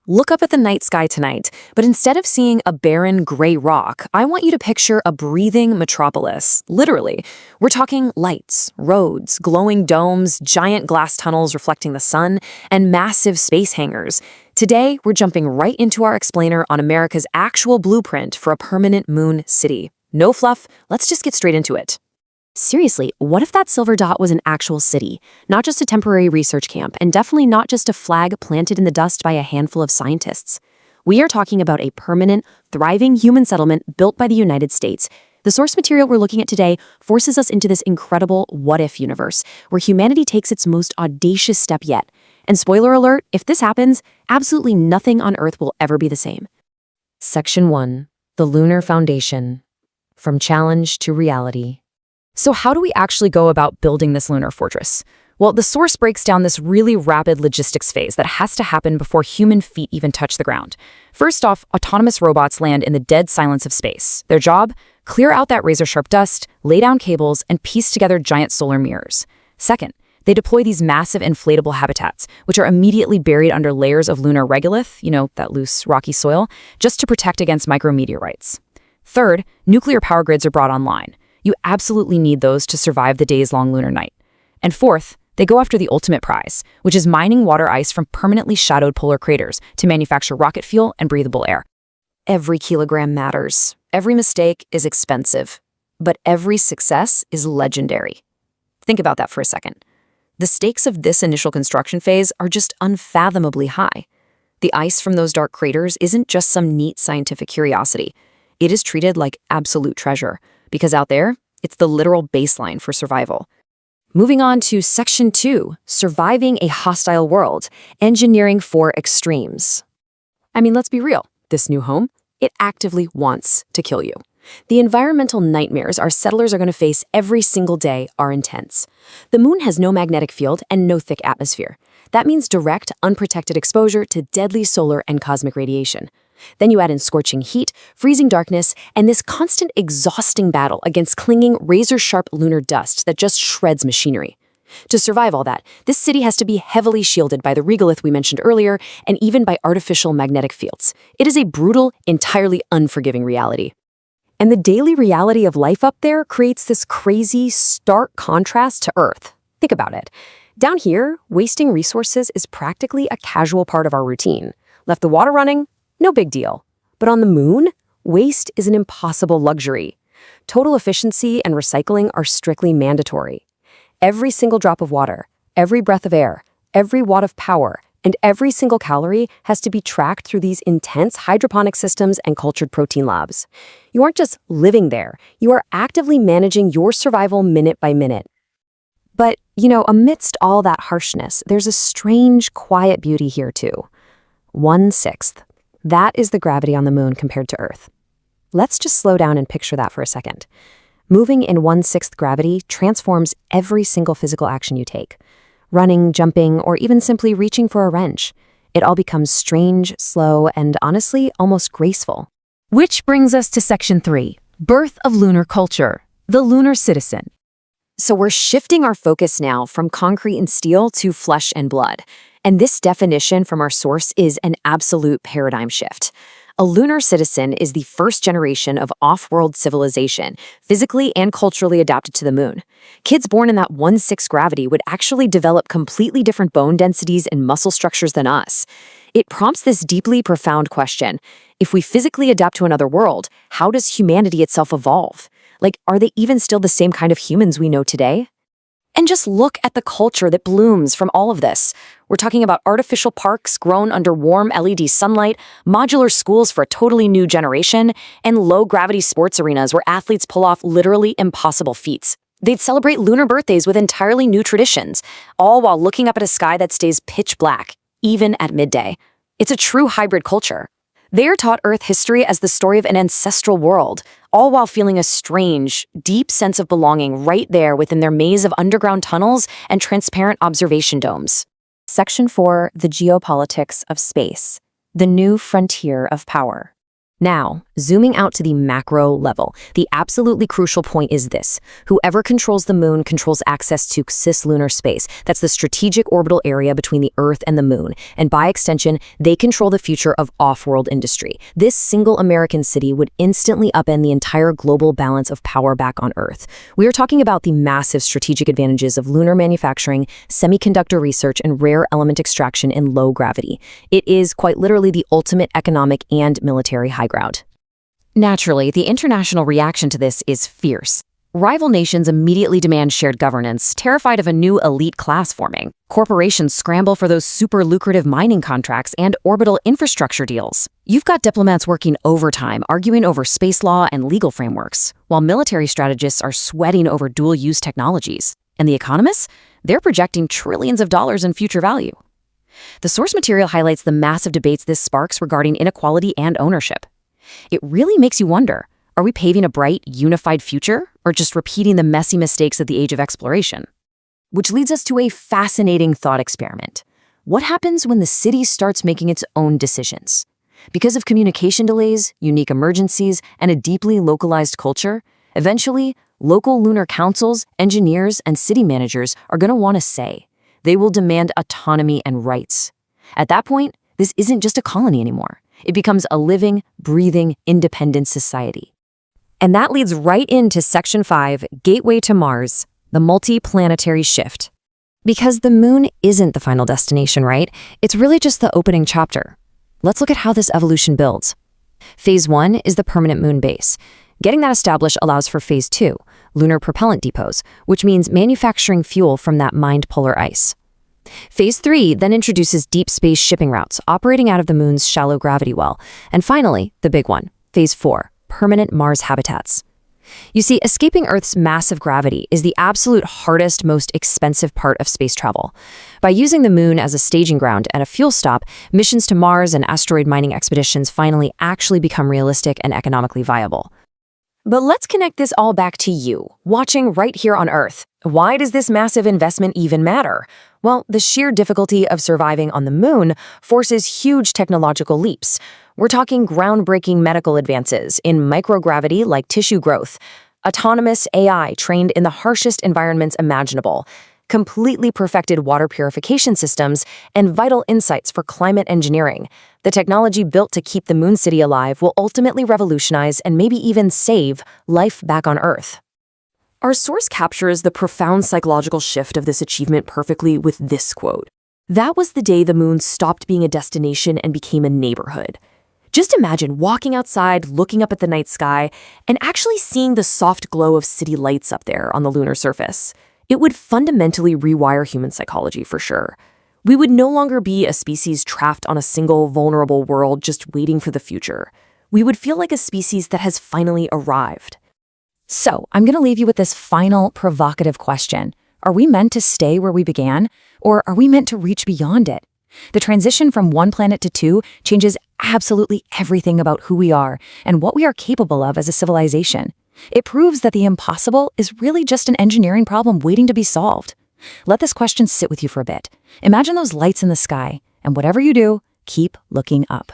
Look up at the night sky tonight, but instead of seeing a barren gray rock, I want you to picture a breathing metropolis. Literally. We're talking lights, roads, glowing domes, giant glass tunnels reflecting the sun, and massive space hangars. Today, we're jumping right into our explainer on America's actual blueprint for a permanent moon city. No fluff, let's just get straight into it. Seriously, what if that silver dot was an actual city, not just a temporary research camp, and definitely not just a flag planted in the dust by a handful of scientists? We are talking about a permanent, thriving human settlement built by the United States. The source material we're looking at today forces us into this incredible what-if universe, where humanity takes its most audacious step yet. And spoiler alert, if this happens, absolutely nothing on Earth will ever be the same. Section 1. The Lunar Foundation. From Challenge to Reality. So how do we actually go about building this lunar fortress? Well, the source breaks down this really rapid logistics phase that has to happen before human feet even touch the ground. First off, autonomous robots land in the dead silence of space. Their job? Clear out that razor-sharp dust, lay down cables, and piece together giant solar mirrors. Second, they deploy these massive inflatable habitats, which are immediately buried under layers of lunar regolith, that loose, rocky soil, just to protect against micrometeorites. Third, nuclear power grids are brought online. You absolutely need those to survive the days-long lunar night. And fourth, they go after the ultimate prize, which is mining water ice from permanently shadowed polar craters to manufacture rocket fuel and breathable air. Every kilogram matters. Every mistake is expensive. But every success is legendary. Think about that for a second. The stakes of this initial construction phase are just unfathomably high. The ice from those dark craters isn't just some neat scientific curiosity. It is treated like absolute treasure, because out there, it's the literal baseline for survival. Moving on to Section 2, Surviving a Hostile World, Engineering for Extremes. I mean, let's be real. This new home, it actively wants to kill you. The environmental nightmares our settlers are going to face every single day are intense. The moon has no magnetic field and no thick atmosphere. That means direct, unprotected exposure to deadly solar and cosmic radiation. Then you add in scorching heat, freezing darkness, and this constant exhausting battle against clinging, razor-sharp lunar dust that just shreds machinery. To survive all that, this city has to be heavily shielded by the regolith we mentioned earlier, and even by artificial magnetic fields. It is a brutal, entirely unforgiving reality. And the daily reality of life up there creates this crazy, stark contrast to Earth. Think about it. Down here, wasting resources is practically a casual part of our routine. Left the water running? No big deal. But on the moon, waste is an impossible luxury. Total efficiency and recycling are strictly mandatory. Every single drop of water, every breath of air, every watt of power, and every single calorie has to be tracked through these intense hydroponic systems and cultured protein labs. You aren't just living there, you are actively managing your survival minute by minute. But, amidst all that harshness, there's a strange, quiet beauty here too. 1/6. That is the gravity on the moon compared to Earth. Let's just slow down and picture that for a second. Moving in 1/6 gravity transforms every single physical action you take. Running, jumping, or even simply reaching for a wrench. It all becomes strange, slow, and honestly, almost graceful. Which brings us to Section 3, Birth of Lunar Culture, the Lunar Citizen. So we're shifting our focus now from concrete and steel to flesh and blood. And this definition from our source is an absolute paradigm shift. A lunar citizen is the first generation of off-world civilization, physically and culturally adapted to the moon. Kids born in that 1/6 gravity would actually develop completely different bone densities and muscle structures than us. It prompts this deeply profound question. If we physically adapt to another world, how does humanity itself evolve? Are they even still the same kind of humans we know today? And just look at the culture that blooms from all of this. We're talking about artificial parks grown under warm LED sunlight, modular schools for a totally new generation, and low-gravity sports arenas where athletes pull off literally impossible feats. They'd celebrate lunar birthdays with entirely new traditions, all while looking up at a sky that stays pitch black, even at midday. It's a true hybrid culture. They are taught Earth history as the story of an ancestral world, all while feeling a strange, deep sense of belonging right there within their maze of underground tunnels and transparent observation domes. Section 4, The Geopolitics of Space, the New Frontier of Power. Now, zooming out to the macro level, the absolutely crucial point is this. Whoever controls the moon controls access to cislunar space. That's the strategic orbital area between the Earth and the moon. And by extension, they control the future of off-world industry. This single American city would instantly upend the entire global balance of power back on Earth. We are talking about the massive strategic advantages of lunar manufacturing, semiconductor research, and rare element extraction in low gravity. It is quite literally the ultimate economic and military high ground. Naturally, the international reaction to this is fierce. Rival nations immediately demand shared governance, terrified of a new elite class forming. Corporations scramble for those super lucrative mining contracts and orbital infrastructure deals. You've got diplomats working overtime, arguing over space law and legal frameworks, while military strategists are sweating over dual-use technologies. And the economists? They're projecting trillions of dollars in future value. The source material highlights the massive debates this sparks regarding inequality and ownership. It really makes you wonder, are we paving a bright, unified future, or just repeating the messy mistakes of the age of exploration? Which leads us to a fascinating thought experiment. What happens when the city starts making its own decisions? Because of communication delays, unique emergencies, and a deeply localized culture, eventually, local lunar councils, engineers, and city managers are going to want a say. They will demand autonomy and rights. At that point, this isn't just a colony anymore. It becomes a living, breathing, independent society. And that leads right into Section 5, Gateway to Mars, the multi-planetary shift. Because the moon isn't the final destination, right? It's really just the opening chapter. Let's look at how this evolution builds. Phase 1 is the permanent moon base. Getting that established allows for Phase 2, lunar propellant depots, which means manufacturing fuel from that mined polar ice. Phase 3 then introduces deep space shipping routes, operating out of the moon's shallow gravity well. And finally, the big one, Phase 4, permanent Mars habitats. You see, escaping Earth's massive gravity is the absolute hardest, most expensive part of space travel. By using the moon as a staging ground and a fuel stop, missions to Mars and asteroid mining expeditions finally actually become realistic and economically viable. But let's connect this all back to you, watching right here on Earth. Why does this massive investment even matter? Well, the sheer difficulty of surviving on the moon forces huge technological leaps. We're talking groundbreaking medical advances in microgravity like tissue growth, autonomous AI trained in the harshest environments imaginable, completely perfected water purification systems, and vital insights for climate engineering. The technology built to keep the moon city alive will ultimately revolutionize and maybe even save life back on Earth. Our source captures the profound psychological shift of this achievement perfectly with this quote. That was the day the moon stopped being a destination and became a neighborhood. Just imagine walking outside, looking up at the night sky, and actually seeing the soft glow of city lights up there on the lunar surface. It would fundamentally rewire human psychology for sure. We would no longer be a species trapped on a single vulnerable world just waiting for the future. We would feel like a species that has finally arrived. So, I'm going to leave you with this final provocative question. Are we meant to stay where we began, or are we meant to reach beyond it? The transition from one planet to two changes absolutely everything about who we are and what we are capable of as a civilization. It proves that the impossible is really just an engineering problem waiting to be solved. Let this question sit with you for a bit. Imagine those lights in the sky, and whatever you do, keep looking up.